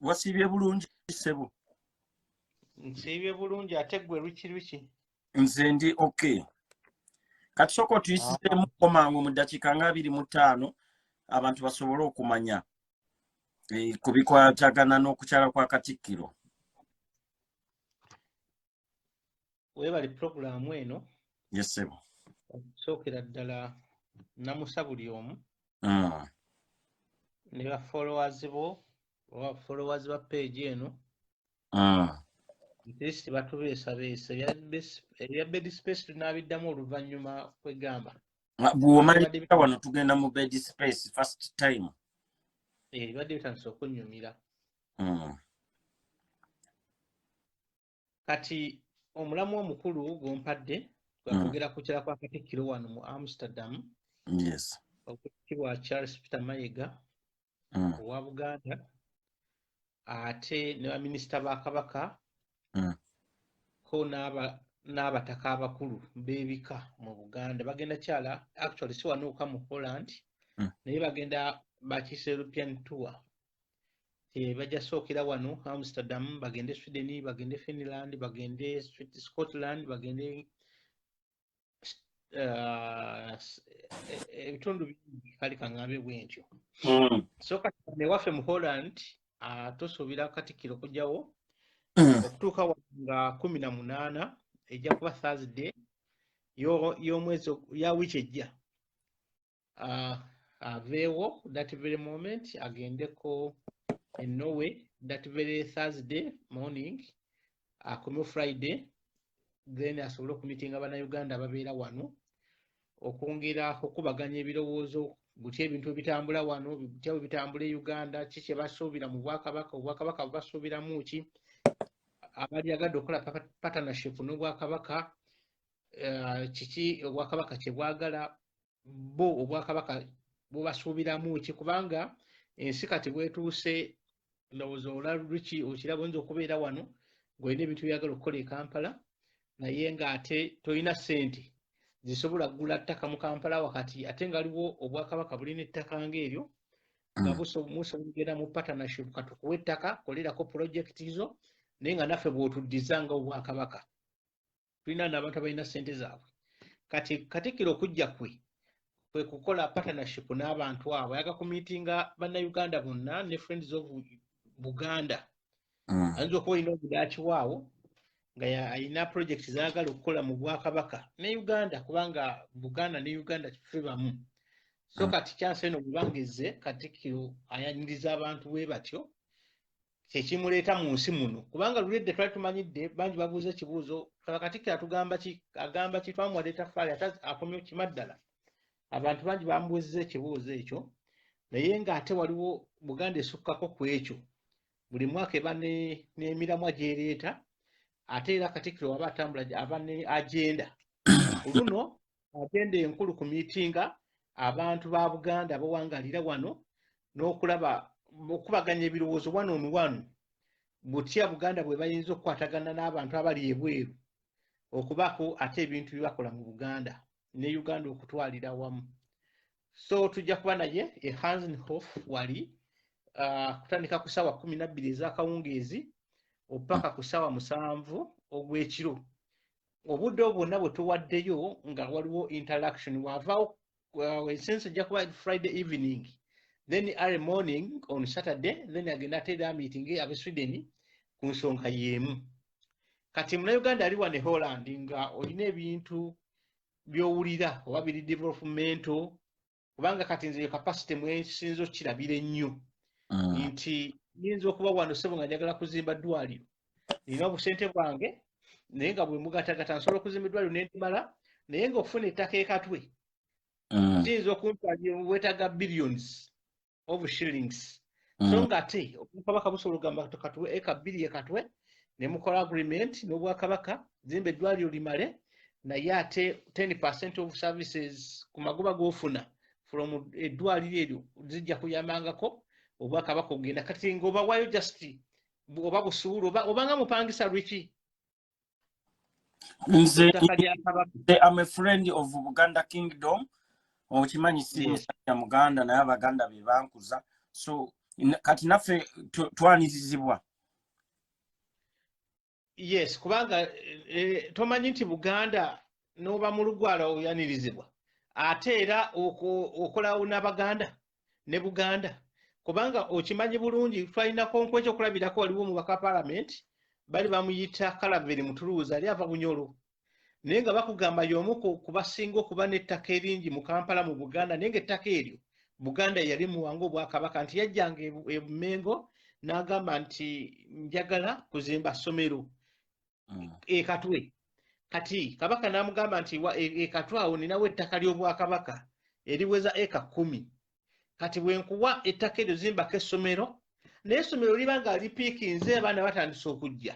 Wasibye bulungi sebo. Nsibye bulungi ate gwe Richie. Nze ndi okay. Kati soko tuyisizemu komango mu dakiika nga 25 abantu basobole okumanya ku bikwatagana n'okukyala kwa Katikiro. Webali programu eno. Yes sebo. Sookera ddala namusa buli omu. Ne ba followers ba page eno. This batubeesa ebya bed space tunabiddamu oluvannyuma kwegamba. Bw'omalira wano tugenda mu bed space first time. Badde bitandise okunnyumira. Kati omulamu omukulu gompadde twakogera ku kyala kwa Katikiro wano mu Amsterdam. Yes. Okutibwa Charles Peter Mayiga owa Buganda ate ne baminisita ba Kabaka ko n'abataka abakulu b'ebika mu Buganda bagenda kyala actually si wanuuka mu Holland naye bagenda bakiise European tour. Bajja sookera wano Amsterdam bagende Sweden bagende Finland bagende Scotland bagende ebitundu bingi kali kangambe bwentyo. So kati ne waffe mu Holland tosuubira Katikiro kujjawo okutuuka nga 18 ejja kuba Thursday y'omwezi ya wiiki ejja. Aveewo that very moment agendeko in Norway that very Thursday morning akomye Friday then asobole okumitinga bannayuganda ababeera wano okwongera okubaganya ebirowoozo gutya ebintu bitambula wano gutya bitambula e Uganda kiki basuubira mu Obwakabaka basuubiramu ki abali agadde okukola partnership n'Obwakabaka kiki Obwakabaka kye bwagala bo Obwakabaka bo basuubiramu ki kubanga ensi kati bwetuuse ndowooza Richie okirabo nze okubeera wano ng'olina ebintu byagala okukola e Kampala naye ng'ate tolina ssente zisobola kugula ttaka mu Kampala wakati ate ngaliwo Obwakabaka bulina ettaka ng'eryo nga musobogera mu partnership katukuwa ettaka kolerako projekiti zo naye nga naffe bw'otuddiza nga Obwakabaka tulina n'abantu abalina ssente zaabwe. Kati Katikiro okujja kwe kukola partnership n'abantu abo ayaga ku miitinga bannayuganda bonna ne Friends of Buganda ayinza okuba olina obudaaki waawo nga alina project zaagala okukola mu Bwakabaka ne Uganda kubanga Buganda ne Uganda tufe bamu. So kati kyanse eno bubangeze Katikiro ayaniriza abantu bwe batyo kyekimuleeta mu nsi muno kubanga lulidde twali tumanyidde bangi babuuza ekibuuzo Katikiro atugamba ki agamba ki twamuwaleeta faali akomye kimaddala abantu bangi bamubuuzizza ekibuuzo ekyo naye ng'ate waliwo Buganda esukkako ku ekyo buli mwaka eba n'emiramwa gy'ereeta ate era Katikiro waba atambula aba ne agenda luno agenda enkulu ku miitinga abantu ba Buganda abawangalira wano n'okulaba okubaganya ebirowoozo wano on wano butya Buganda bwe bayinza okukwatagana n'abantu abali ebweru okubaako ate ebintu bye bakola mu Buganda ne Uganda okutwalira wamu. So tujja kuba naye e Hanshof wali kutandika ku ssaawa 12 ez'akawungeezi opaka ku ssaawa 7 ogw'ekiro. Obudde bwonna bwe tuwaddeyo nga waliwo interaction wavaawo since ejja kuba Friday evening then early morning on Saturday then agenda ateera meeting abe Sweden ku nsonga y'emu. Kati Munnayuganda ali wano e Holland nga olina ebintu by'owulira oba biri developmental kubanga kati nze capacity mwesinza okirabira ennyo nti nyinza okuba wano ssebo nga njagala kuzimba ddwaliro nina obusente bwange naye nga bwe mugatagata nsobola okuzimba eddwaliro ne ndimala naye ng'okufuna ettaka ekatwe kiyinza okumpanya weetaga billions of shillings. So ng'ate Obwakabaka busobola okugamba katuwe eka 2 ekatwe ne mukola agreement n'Obwakabaka zimba eddwaliro limale naye ate 10% of services ku magoba g'ofuna from eddwaliro eryo zijja kuyambangako Obwakabaka ogenda kati ng'oba wayo just oba busuulu oba nga mupangisa Richie. Nze I'm a friend of Buganda Kingdom. Okimanyi si musajja Muganda naye Abaganda be bankuza. So kati naffe twanizizibwa. Yes, kubanga tomanyi nti Buganda n'oba mu lugwala oyanirizibwa ate era okolawo n'Abaganda ne Buganda kubanga okimanyi bulungi twalina konkwe ekyokulabirako waliwo omubaka Parliament bali bamuyita Kalaveri Mutuluuza ali ava Bunyoro naye nga bakugamba y'omu ku basinga okuba n'ettaka eringi mu Kampala mu Buganda naye ng'ettaka eryo Buganda yali muwanga Obwakabaka nti yajjanga e Bumengo n'agamba nti njagala kuzimba ssomero Katwe kati kabaka namugamba nti Katwe awo ninawo ettaka ly'Obwakabaka eriweza eka 10 kati bwenkuwa ettaka eryo zimbako essomero naye essomero liba nga lipiikinze abaana batandise okujja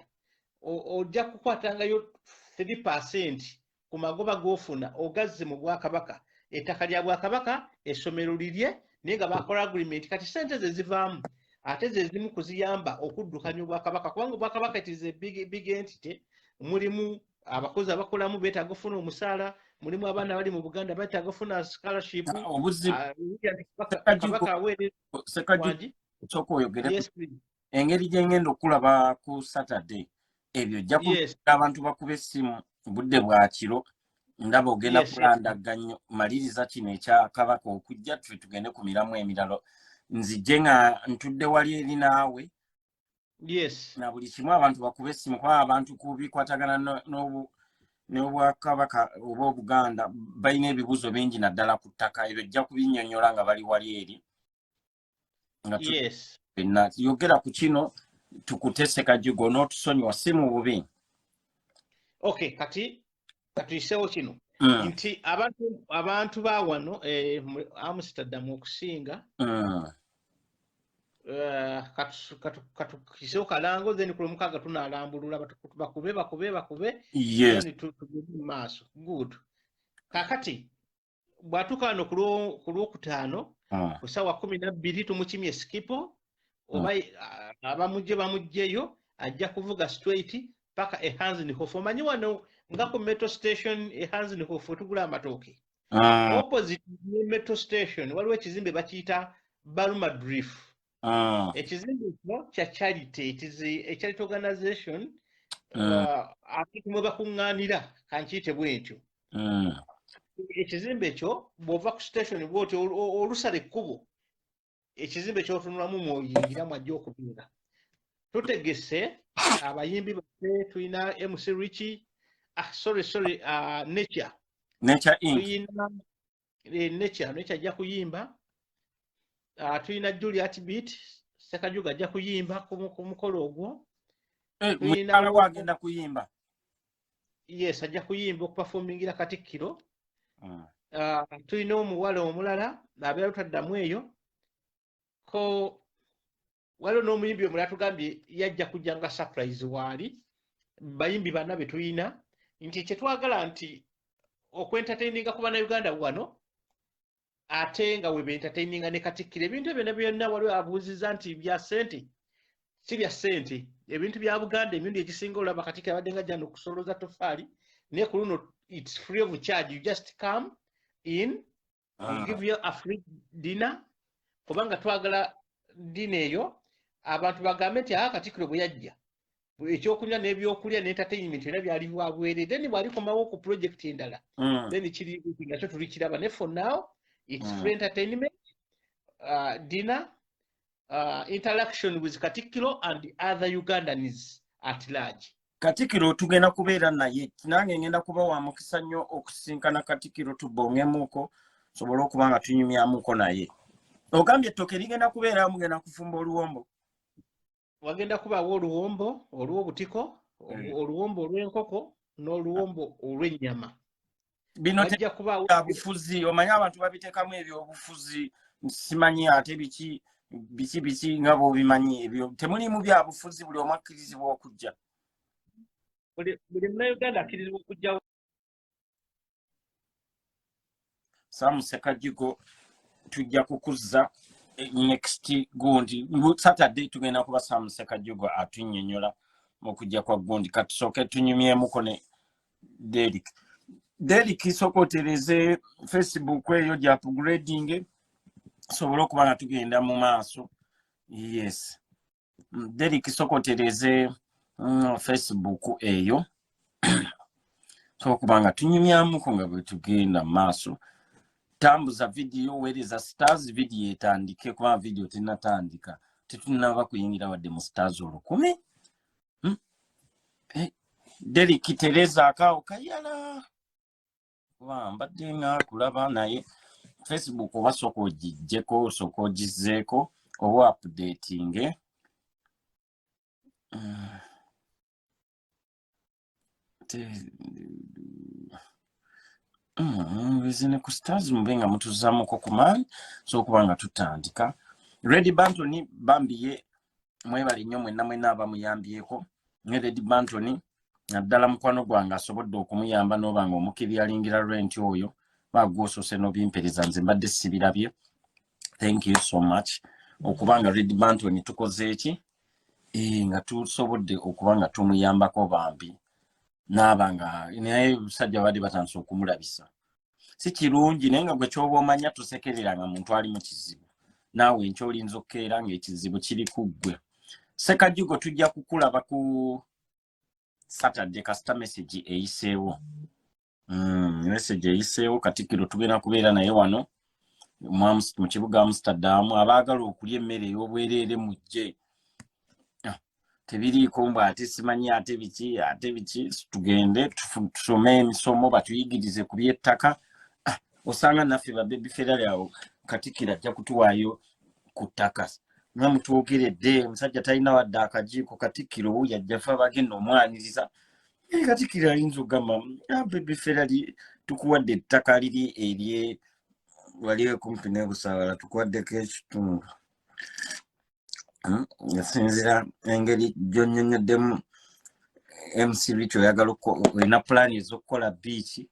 ojja kukwatangayo 3% ku magoba g'ofuna ogazze mu Bwakabaka ettaka lya Bwakabaka essomero lirye naye nga bakola agreement kati sente ze zivaamu ate ze zimu kuziyamba okuddukanya Obwakabaka kubanga Obwakabaka it is a big entity mulimu abakozi abakolamu beetaaga okufuna omusaala mulimu abaana bali mu Buganda beetaaga okufuna scholarship engeri gye ngenda okulaba ku Saturday ebyo ojja abantu bakube essimu budde bwa kiro ndaba ogenda kulandaganya maliriza kino ekya Kabaka okujja tuffe tugende ku miramu emirala nzijje nga ntudde wali eri naawe na buli kimu abantu bakube essimu kuba abantu kubikwatagana n'Obwakabaka oba Obuganda balina ebibuzo bingi naddala ku ttaka ebyo ojja kubinnyonnyola nga bali wali eri nga yogera ku kino tukute Ssekajjugo n'otusonyiwa si mu bubi. Okay, kati katuyiseewo kino nti abantu ba wano Amsterdam okusinga katukiseewo kalango then ku Lwomukaaga tunaalambulula bakube then tugende mu maaso good kakati bw'atuuka wano ku Lwokutaano ku ssaawa 12 tumukimye Skipo oba bamugjeyo ajja kuvuga straight paka Hansenhof omanyi wano nga ku metro station Hansenhof tugula amatooke opposite ne metro station waliwo ekizimbe bakiyita Baluma Drift ekizimbe kino kya charity a charity organization ate mwe bakuŋŋaanira kankiyite bwentyo ekizimbe ekyo bw'ova ku station bw'oti olusala ekkubo ekizimbe ky'otunulamu mw'oyingiramu ajja okubeera tutegese abayimbi baffe tulina MC Richie Nature tuyina Nature ajja kuyimba tulina Juliet Beat Ssekajjugo ajja kuyimba ku mukolo ogwo tulina wagenda kuyimba yes ajja kuyimba okuperformingira Katikiro tulina omuwala omulala abeera tutaddamu eyo ko waliwo n'omuyimbi omulala tugambye yajja kujja nga surprise waali bayimbi banna be tulina nti kyetwagala nti okwentertaininga ku bannayuganda wano ate nga we bentertaininga ne Katikiro ebintu ebyo byonna waliwo abuuzizza nti bya ssente si bya ssente ebintu bya Buganda emirundi egisinga olaba Katikiro abadde nga jjana okusolooza toffaali naye ku luno it's free of charge you just come in we'll give you a free dinner kubanga twagala dina eyo abantu bagambe nti Katikiro bwe yajja ekyokunywa n'ebyokulya n'entertainment era byali bwabwere then bw'alikomawo ku project endala then kiri nakyo tulikiraba ne for now it's free entertainment dinner interaction with Katikiro and other Ugandans at large. Katikiro tugenda kubeera naye nange ngenda kuba wa mukisa nnyo okusinkana Katikiro tubongemuko sobole okuba nga tunyumyamuko naye ogambye ettooke ligenda kubeera mugenda kufumba oluwombo wagenda kubaawo oluwombo olw'obutiko oluwombo olw'enkoko n'oluwombo olw'ennyama bino byabufuzi omanyi abantu babiteekamu ebyobufuzi simanyi ate biki nga bw'obimanyi ebyo temulimu byabufuzi buli omu akkirizibwa okujja buli munnayuganda akkirizibwa okujjawo Ssekajjugo tujja kukuzza next gundi Saturday tugenda kuba Ssekajjugo atunnyonnyola okujja kwa gundi katusooke tunyumyemuko ne Derek sokotereze Facebook eyo gya upgrading sobole okuba nga tugenda mu maaso Yes. Derek sokotereze Facebook eyo. So kubanga tunyumyamuko nga bwe tugenda maaso. Tambuza video wereza stars video etandike kuba video tinatandika. Tetunaba kuyingira wadde mu stars 10. Derek Tereza akao kayala. Mbadde nga kulaba naye Facebook oba soko gijjeko soko gizeeko oba updating bizine ku stars mbenga mutuzamuko kumani so kubanga tutandika Ready Bantoni bambiye mwebali nnyo mwenna abamuyambyeko ne Ready Bantoni naddala mukwano gwange asobodde okumuyamba n'obanga omukiri alingira rent oyo bagwosose n'obimpereza nze mbadde sibirabye. Thank you so much okubanga Ready Bantoni tukoze eki nga tusobodde okubanga tumuyambako bambi n'abanga naye musajja badi batandise okumulabisa si kirungi naye nga gwe kyoba omanya tusekereranga muntu ali mu kizibu naawe nkyolinza okkeera ng'ekizibu kiri ku ggwe. Ssekajjugo tujja kukulaba ku Saturday kasita message eyiseewo. Message eyiseewo Katikiro tugenda kubeera naye wano mu kibuga Amsterdam abaagala okulya emmere ey'obwereere mujje. Tebiriiko mbw ate simanyi ate biki tugende tusome emisomo batuyigirize ku by'ettaka. Osanga naffe ba baby ferali awo Katikiro ajja kutuwaayo ku ttaka. Nga mutwogeredde omusajja talina wadde akajiiko Katikiro wuyo ajja fa bagenda omwaniriza. Katikiro ayinza okugamba baby ferali tukuwadde ettaka liri erye wali kumpi ne Busaawala tukuwaddeko ekitundu. Yasinzira engeri gy'onnyonnyoddemu MC Richie oyagala olina pulaani ez'okukola biiki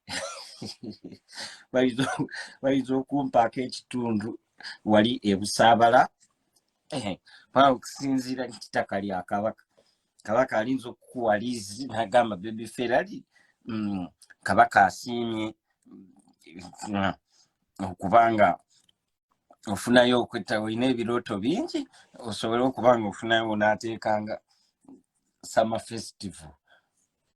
bayinza okumpaako ekitundu wali e Busaabala okusinziira nkitaka lya Kabaka alinza okukuwa liizi n'agamba baby ferali Kabaka asiimye okubanga ofunayo okwetta olina ebirooto bingi osobole okubanga ofunayo n'ateekanga summer festival